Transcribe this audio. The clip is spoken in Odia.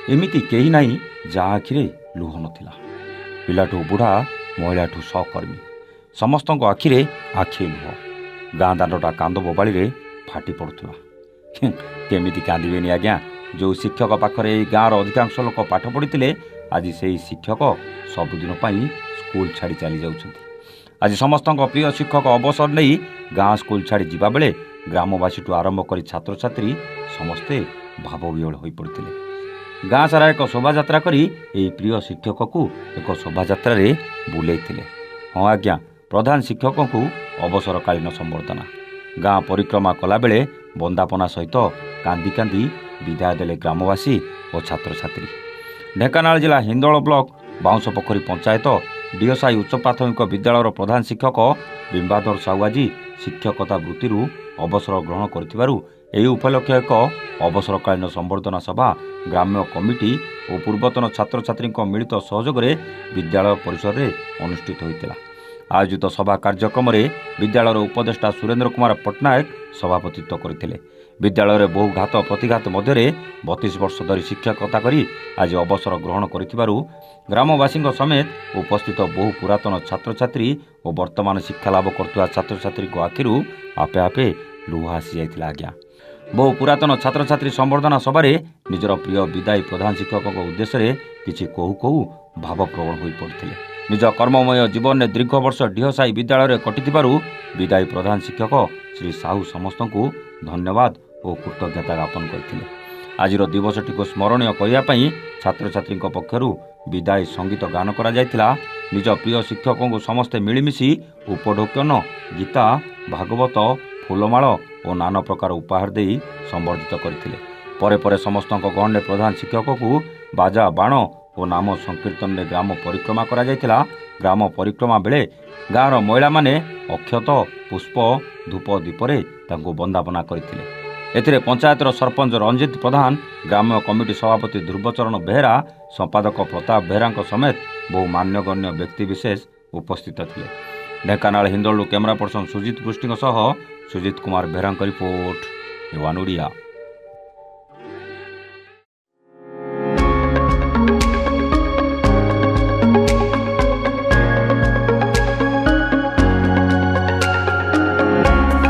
ଏମିତି କେହି ନାହିଁ ଯାହା ଆଖିରେ ଲୁହ ନଥିଲା। ପିଲାଠୁ ବୁଢ଼ା, ମହିଳାଠୁ ସହକର୍ମୀ ସମସ୍ତଙ୍କ ଆଖିରେ ଆଖି ଲୁହ। ଗାଁ ଦାଣ୍ଡଟା କାନ୍ଦ ବୋବାଳିରେ ଫାଟି ପଡ଼ୁଥିଲା। କେମିତି କାନ୍ଦିବେନି ଆଜ୍ଞା? ଯେଉଁ ଶିକ୍ଷକ ପାଖରେ ଏଇ ଗାଁର ଅଧିକାଂଶ ଲୋକ ପାଠ ପଢ଼ିଥିଲେ, ଆଜି ସେହି ଶିକ୍ଷକ ସବୁଦିନ ପାଇଁ ସ୍କୁଲ ଛାଡ଼ି ଚାଲି ଯାଉଛନ୍ତି। ଆଜି ସମସ୍ତଙ୍କ ପ୍ରିୟ ଶିକ୍ଷକ ଅବସର ନେଇ ଗାଁ ସ୍କୁଲ ଛାଡ଼ି ଯିବାବେଳେ ଗ୍ରାମବାସୀଠୁ ଆରମ୍ଭ କରି ଛାତ୍ରଛାତ୍ରୀ ସମସ୍ତେ ଭାବବିହ୍ୱଳ ହୋଇପଡ଼ିଥିଲେ। ଗାଁ ସାରା ଏକ ଶୋଭାଯାତ୍ରା କରି ଏହି ପ୍ରିୟ ଶିକ୍ଷକକୁ ଏକ ଶୋଭାଯାତ୍ରାରେ ବୁଲେଇଥିଲେ। ହଁ ଆଜ୍ଞା, ପ୍ରଧାନ ଶିକ୍ଷକଙ୍କୁ ଅବସରକାଳୀନ ସମ୍ବର୍ଦ୍ଧନା। ଗାଁ ପରିକ୍ରମା କଲାବେଳେ ବନ୍ଦାପନା ସହିତ କାନ୍ଦି କାନ୍ଦି ବିଦାୟ ଦେଲେ ଗ୍ରାମବାସୀ ଓ ଛାତ୍ରଛାତ୍ରୀ। ଢେଙ୍କାନାଳ ଜିଲ୍ଲା ହିନ୍ଦୋଳ ବ୍ଲକ ବାଉଁଶପୋଖରୀ ପଞ୍ଚାୟତ ଡିଓସାହି ଉଚ୍ଚ ପ୍ରାଥମିକ ବିଦ୍ୟାଳୟର ପ୍ରଧାନ ଶିକ୍ଷକ ବିମ୍ବାଧର ସାହୁ ଆଜି ଶିକ୍ଷକତା ବୃତ୍ତିରୁ ଅବସର ଗ୍ରହଣ କରିଥିବାରୁ ଏହି ଉପଲକ୍ଷେ ଏକ ଅବସରକାଳୀନ ସମ୍ବର୍ଦ୍ଧନା ସଭା ଗ୍ରାମ୍ୟ କମିଟି ଓ ପୂର୍ବତନ ଛାତ୍ରଛାତ୍ରୀଙ୍କ ମିଳିତ ସହଯୋଗରେ ବିଦ୍ୟାଳୟ ପରିସରରେ ଅନୁଷ୍ଠିତ ହୋଇଥିଲା। ଆୟୋଜିତ ସଭା କାର୍ଯ୍ୟକ୍ରମରେ ବିଦ୍ୟାଳୟର ଉପଦେଷ୍ଟା ସୁରେନ୍ଦ୍ର କୁମାର ପଟ୍ଟନାୟକ ସଭାପତିତ୍ୱ କରିଥିଲେ। ବିଦ୍ୟାଳୟରେ ବହୁ ଘାତ ପ୍ରତିଘାତ ମଧ୍ୟରେ 32 ବର୍ଷ ଧରି ଶିକ୍ଷକତା କରି ଆଜି ଅବସର ଗ୍ରହଣ କରିଥିବାରୁ ଗ୍ରାମବାସୀଙ୍କ ସମେତ ଉପସ୍ଥିତ ବହୁ ପୁରାତନ ଛାତ୍ରଛାତ୍ରୀ ଓ ବର୍ତ୍ତମାନ ଶିକ୍ଷାଲାଭ କରୁଥିବା ଛାତ୍ରଛାତ୍ରୀଙ୍କ ଆଖିରୁ ଆପେ ଆପେ ଲୁହ ଆସିଯାଇଥିଲା ଆଜ୍ଞା। ବହୁ ପୁରାତନ ଛାତ୍ରଛାତ୍ରୀ ସମ୍ବର୍ଦ୍ଧନା ସଭାରେ ନିଜର ପ୍ରିୟ ବିଦାୟୀ ପ୍ରଧାନ ଶିକ୍ଷକଙ୍କ ଉଦ୍ଦେଶ୍ୟରେ କିଛି କହୁ କହୁ ଭାବପ୍ରବଣ ହୋଇପଡ଼ିଥିଲେ। ନିଜ କର୍ମମୟ ଜୀବନରେ ଦୀର୍ଘ ବର୍ଷ ଡିଓସାହି ବିଦ୍ୟାଳୟରେ କଟିଥିବାରୁ ବିଦାୟୀ ପ୍ରଧାନ ଶିକ୍ଷକ ଶ୍ରୀ ସାହୁ ସମସ୍ତଙ୍କୁ ଧନ୍ୟବାଦ ଓ କୃତଜ୍ଞତା ଜ୍ଞାପନ କରିଥିଲେ। ଆଜିର ଦିବସଟିକୁ ସ୍ମରଣୀୟ କରିବା ପାଇଁ ଛାତ୍ରଛାତ୍ରୀଙ୍କ ପକ୍ଷରୁ ବିଦାୟୀ ସଙ୍ଗୀତ ଗାନ କରାଯାଇଥିଲା। ନିଜ ପ୍ରିୟ ଶିକ୍ଷକଙ୍କୁ ସମସ୍ତେ ମିଳିମିଶି ଉପଢୌକନ, ଗୀତା, ଭାଗବତ, ଫୁଲମାଳ ଓ ନାନା ପ୍ରକାର ଉପହାର ଦେଇ ସମ୍ବର୍ଦ୍ଧିତ କରିଥିଲେ। ପରେ ପରେ ସମସ୍ତଙ୍କ ଗହଣରେ ପ୍ରଧାନ ଶିକ୍ଷକଙ୍କୁ ବାଜା, ବାଣ ଓ ନାମ ସଂକୀର୍ତ୍ତନରେ ଗ୍ରାମ ପରିକ୍ରମା କରାଯାଇଥିଲା। ଗ୍ରାମ ପରିକ୍ରମା ବେଳେ ଗାଁର ମହିଳାମାନେ ଅକ୍ଷତ, ପୁଷ୍ପ, ଧୂପ ଦୀପରେ ତାଙ୍କୁ ବନ୍ଦାପନା କରିଥିଲେ। ଏଥିରେ ପଞ୍ଚାୟତର ସରପଞ୍ଚ ରଞ୍ଜିତ ପ୍ରଧାନ, ଗ୍ରାମ୍ୟ କମିଟି ସଭାପତି ଧ୍ରୁବଚରଣ ବେହେରା, ସମ୍ପାଦକ ପ୍ରତାପ ବେହେରାଙ୍କ ସମେତ ବହୁ ମାନ୍ୟଗଣ୍ୟ ବ୍ୟକ୍ତିବିଶେଷ ଉପସ୍ଥିତ ଥିଲେ। ଢେଙ୍କାନାଳ ହିନ୍ଦୋଳରୁ କ୍ୟାମେରା ପର୍ସନ ସୁଜିତ ପୃଷ୍ଟିଙ୍କ ସହ ସୁଜିତ କୁମାର ବେହେରାଙ୍କ ରିପୋର୍ଟ, ୟୁଆନ୍ ଓଡ଼ିଆ।